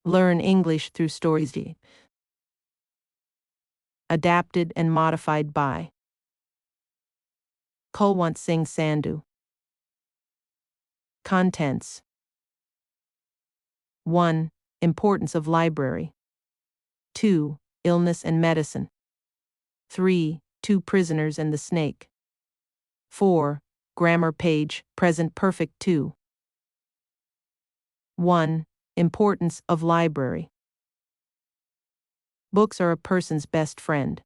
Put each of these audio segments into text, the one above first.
Learn English through stories. Adapted and modified by Kulwant Singh Sandhu. Contents. 1. Importance of library. 2. Illness and medicine. 3. Two prisoners and the snake. 4. Grammar page, present perfect 2. 1. Importance of library. Books are a person's best friend.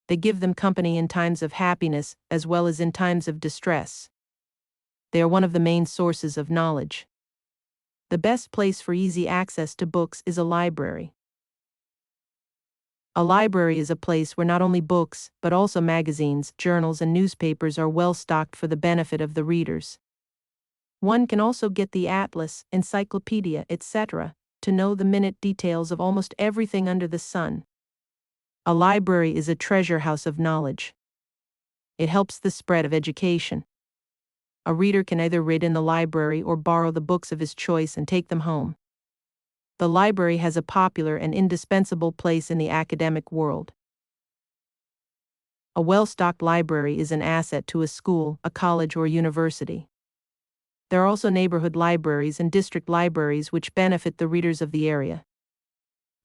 They give them company in times of happiness as well as in times of distress. They are one of the main sources of knowledge. The best place for easy access to books is a library. A library is a place where not only books, but also magazines, journals, and newspapers are well stocked for the benefit of the readers. One can also get the atlas, encyclopedia, etc., to know the minute details of almost everything under the sun. A library is a treasure house of knowledge. It helps the spread of education. A reader can either read in the library or borrow the books of his choice and take them home. The library has a popular and indispensable place in the academic world. A well-stocked library is an asset to a school, a college, or university. There are also neighborhood libraries and district libraries which benefit the readers of the area.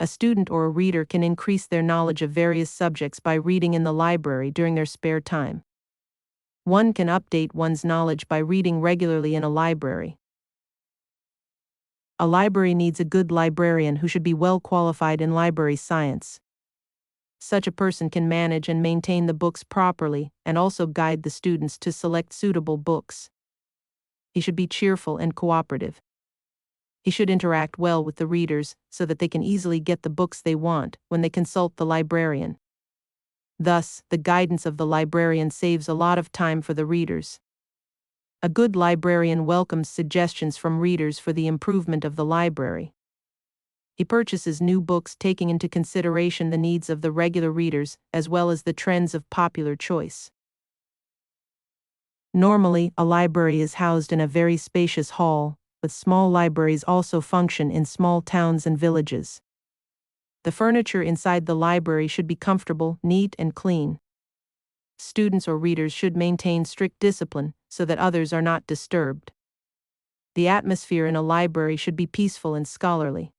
A student or a reader can increase their knowledge of various subjects by reading in the library during their spare time. One can update one's knowledge by reading regularly in a library. A library needs a good librarian who should be well qualified in library science. Such a person can manage and maintain the books properly and also guide the students to select suitable books. He should be cheerful and cooperative. He should interact well with the readers so that they can easily get the books they want when they consult the librarian. Thus, the guidance of the librarian saves a lot of time for the readers. A good librarian welcomes suggestions from readers for the improvement of the library. He purchases new books taking into consideration the needs of the regular readers as well as the trends of popular choice. Normally, a library is housed in a very spacious hall, but small libraries also function in small towns and villages. The furniture inside the library should be comfortable, neat, and clean. Students or readers should maintain strict discipline so that others are not disturbed. The atmosphere in a library should be peaceful and scholarly.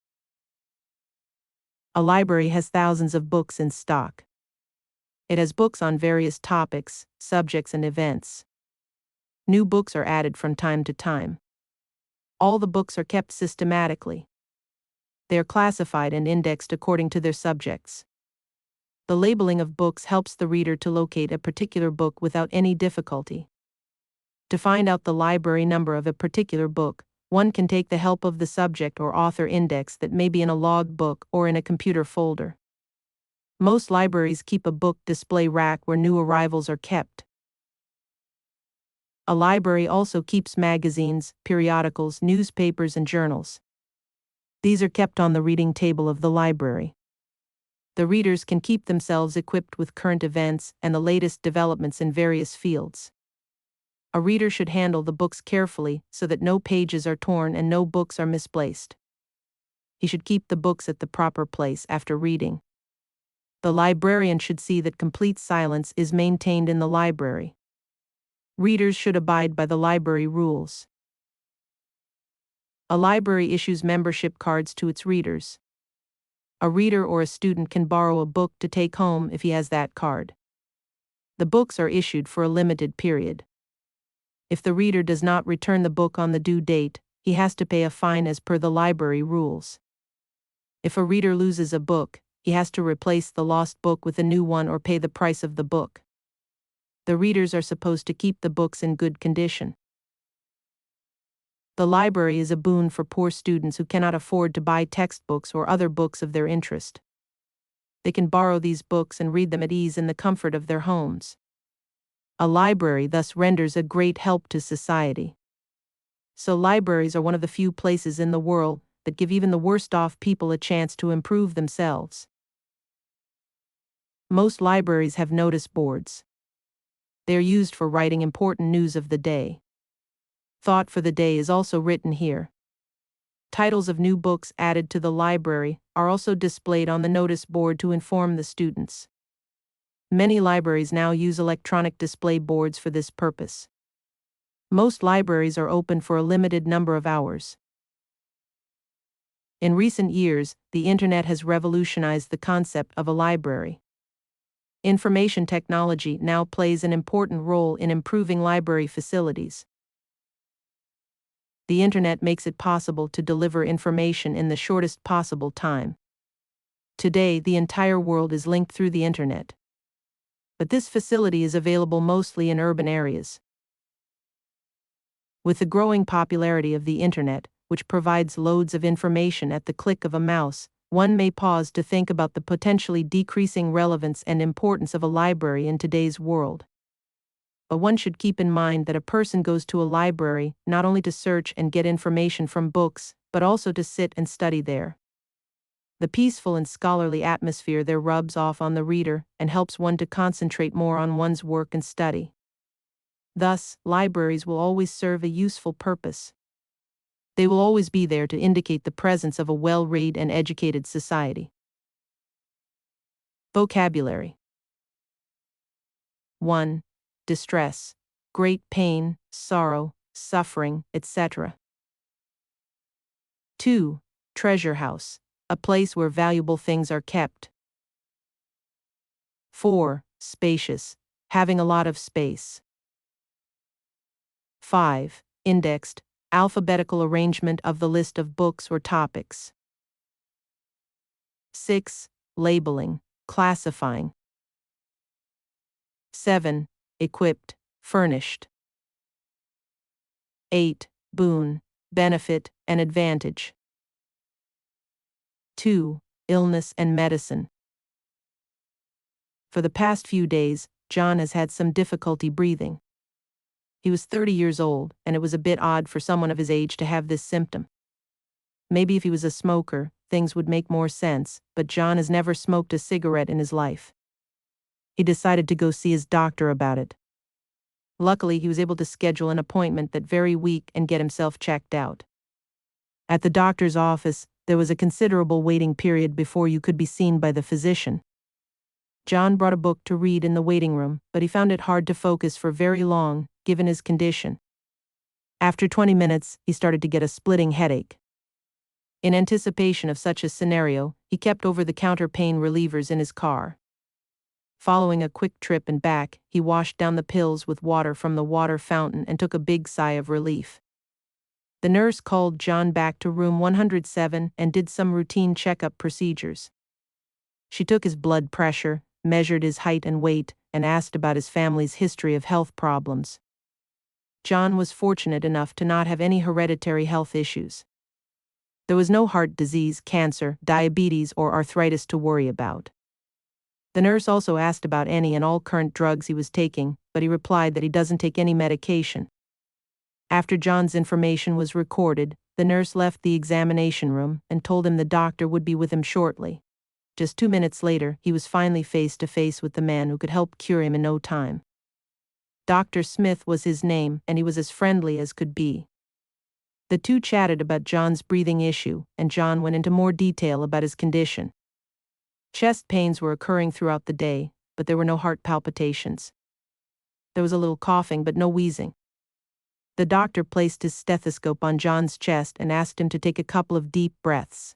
A library has thousands of books in stock. It has books on various topics, subjects, and events. New books are added from time to time. All the books are kept systematically. They are classified and indexed according to their subjects. The labeling of books helps the reader to locate a particular book without any difficulty. To find out the library number of a particular book, one can take the help of the subject or author index that may be in a log book or in a computer folder. Most libraries keep a book display rack where new arrivals are kept. A library also keeps magazines, periodicals, newspapers, and journals. These are kept on the reading table of the library. The readers can keep themselves equipped with current events and the latest developments in various fields. A reader should handle the books carefully so that no pages are torn and no books are misplaced. He should keep the books at the proper place after reading. The librarian should see that complete silence is maintained in the library. Readers should abide by the library rules. A library issues membership cards to its readers. A reader or a student can borrow a book to take home if he has that card. The books are issued for a limited period. If the reader does not return the book on the due date, he has to pay a fine as per the library rules. If a reader loses a book, he has to replace the lost book with a new one or pay the price of the book. The readers are supposed to keep the books in good condition. The library is a boon for poor students who cannot afford to buy textbooks or other books of their interest. They can borrow these books and read them at ease in the comfort of their homes. A library thus renders a great help to society. So libraries are one of the few places in the world that give even the worst-off people a chance to improve themselves. Most libraries have notice boards. They are used for writing important news of the day. Thought for the day is also written here. Titles of new books added to the library are also displayed on the notice board to inform the students. Many libraries now use electronic display boards for this purpose. Most libraries are open for a limited number of hours. In recent years, the Internet has revolutionized the concept of a library. Information technology now plays an important role in improving library facilities. The Internet makes it possible to deliver information in the shortest possible time. Today, the entire world is linked through the Internet. But this facility is available mostly in urban areas. With the growing popularity of the Internet, which provides loads of information at the click of a mouse, one may pause to think about the potentially decreasing relevance and importance of a library in today's world. But one should keep in mind that a person goes to a library not only to search and get information from books, but also to sit and study there. The peaceful and scholarly atmosphere there rubs off on the reader and helps one to concentrate more on one's work and study. Thus, libraries will always serve a useful purpose. They will always be there to indicate the presence of a well-read and educated society. Vocabulary. 1. Distress, great pain, sorrow, suffering, etc. 2. Treasure house, a place where valuable things are kept. 4. Spacious, having a lot of space. 5. Indexed, alphabetical arrangement of the list of books or topics. 6. Labeling, classifying. 7. Equipped, furnished. 8. Boon, benefit, and advantage. 2. Illness and medicine. For the past few days, John has had some difficulty breathing. He was 30 years old, and it was a bit odd for someone of his age to have this symptom. Maybe if he was a smoker, things would make more sense, but John has never smoked a cigarette in his life. He decided to go see his doctor about it. Luckily, he was able to schedule an appointment that very week and get himself checked out. At the doctor's office, there was a considerable waiting period before you could be seen by the physician. John brought a book to read in the waiting room, but he found it hard to focus for very long, given his condition. After 20 minutes, he started to get a splitting headache. In anticipation of such a scenario, he kept over-the-counter pain relievers in his car. Following a quick trip and back, he washed down the pills with water from the water fountain and took a big sigh of relief. The nurse called John back to room 107 and did some routine checkup procedures. She took his blood pressure, measured his height and weight, and asked about his family's history of health problems. John was fortunate enough to not have any hereditary health issues. There was no heart disease, cancer, diabetes, or arthritis to worry about. The nurse also asked about any and all current drugs he was taking, but he replied that he doesn't take any medication. After John's information was recorded, the nurse left the examination room and told him the doctor would be with him shortly. Just 2 minutes later, he was finally face to face with the man who could help cure him in no time. Dr. Smith was his name, and he was as friendly as could be. The two chatted about John's breathing issue, and John went into more detail about his condition. Chest pains were occurring throughout the day, but there were no heart palpitations. There was a little coughing, but no wheezing. The doctor placed his stethoscope on John's chest and asked him to take a couple of deep breaths.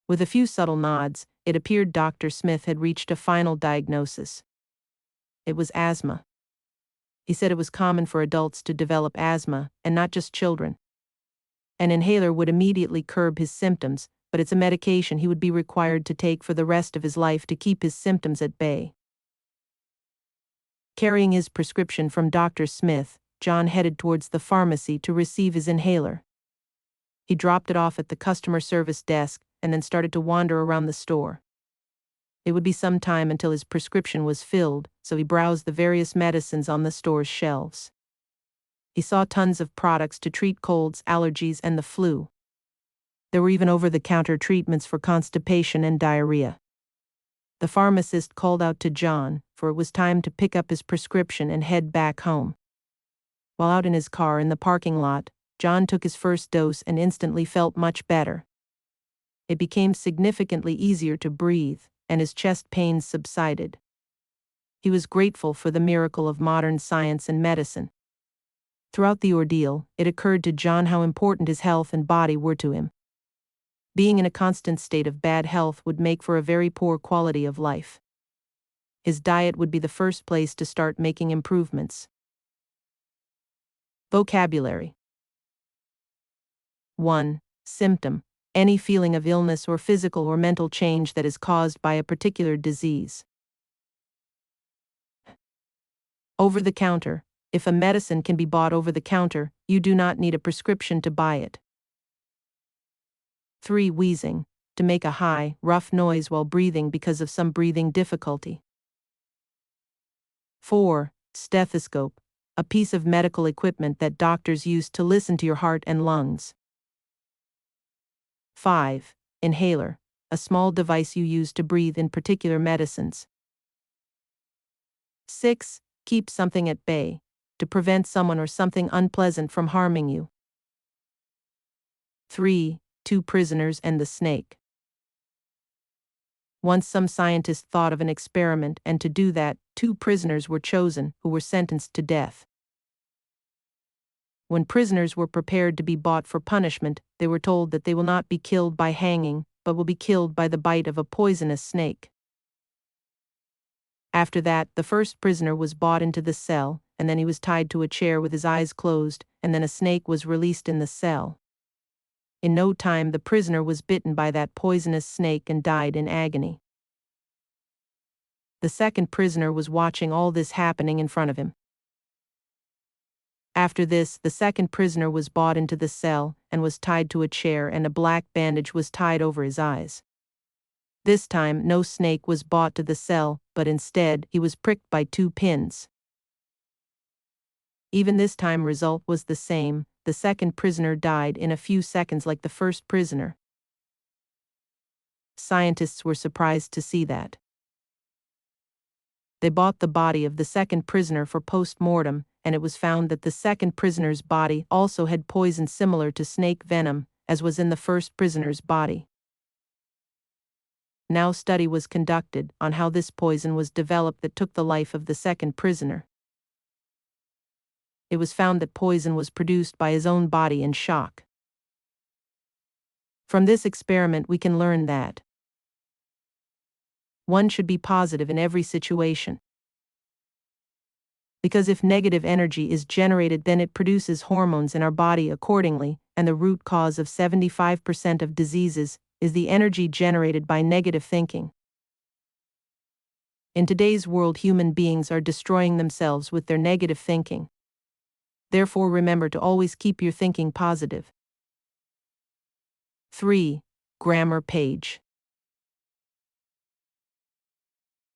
With a few subtle nods, it appeared Dr. Smith had reached a final diagnosis. It was asthma. He said it was common for adults to develop asthma, and not just children. An inhaler would immediately curb his symptoms, but it's a medication he would be required to take for the rest of his life to keep his symptoms at bay. Carrying his prescription from Dr. Smith, John headed towards the pharmacy to receive his inhaler. He dropped it off at the customer service desk and then started to wander around the store. It would be some time until his prescription was filled, so he browsed the various medicines on the store's shelves. He saw tons of products to treat colds, allergies, and the flu. There were even over-the-counter treatments for constipation and diarrhea. The pharmacist called out to John, for it was time to pick up his prescription and head back home. While out in his car in the parking lot, John took his first dose and instantly felt much better. It became significantly easier to breathe, and his chest pains subsided. He was grateful for the miracle of modern science and medicine. Throughout the ordeal, it occurred to John how important his health and body were to him. Being in a constant state of bad health would make for a very poor quality of life. His diet would be the first place to start making improvements. Vocabulary. 1. Symptom. Any feeling of illness or physical or mental change that is caused by a particular disease. Over the counter. If a medicine can be bought over the counter, you do not need a prescription to buy it. 3. Wheezing. To make a high, rough noise while breathing because of some breathing difficulty. 4. Stethoscope. A piece of medical equipment that doctors use to listen to your heart and lungs. 5. Inhaler. A small device you use to breathe in particular medicines. 6. Keep something at bay. To prevent someone or something unpleasant from harming you. 3. 2 prisoners and the snake. Once some scientists thought of an experiment, and to do that, 2 prisoners were chosen, who were sentenced to death. When prisoners were prepared to be bought for punishment, they were told that they will not be killed by hanging, but will be killed by the bite of a poisonous snake. After that, the first prisoner was brought into the cell, and then he was tied to a chair with his eyes closed, and then a snake was released in the cell. In no time the prisoner was bitten by that poisonous snake and died in agony. The second prisoner was watching all this happening in front of him. After this, the second prisoner was brought into the cell, and was tied to a chair, and a black bandage was tied over his eyes. This time no snake was brought to the cell, but instead he was pricked by 2 pins. Even this time result was the same. The second prisoner died in a few seconds like the first prisoner. Scientists were surprised to see that. They bought the body of the second prisoner for post-mortem, and it was found that the second prisoner's body also had poison similar to snake venom, as was in the first prisoner's body. Now study was conducted on how this poison was developed that took the life of the second prisoner. It was found that poison was produced by his own body in shock. From this experiment we can learn that one should be positive in every situation. Because if negative energy is generated, then it produces hormones in our body accordingly, and the root cause of 75% of diseases is the energy generated by negative thinking. In today's world, human beings are destroying themselves with their negative thinking. Therefore, remember to always keep your thinking positive. 3. Grammar page.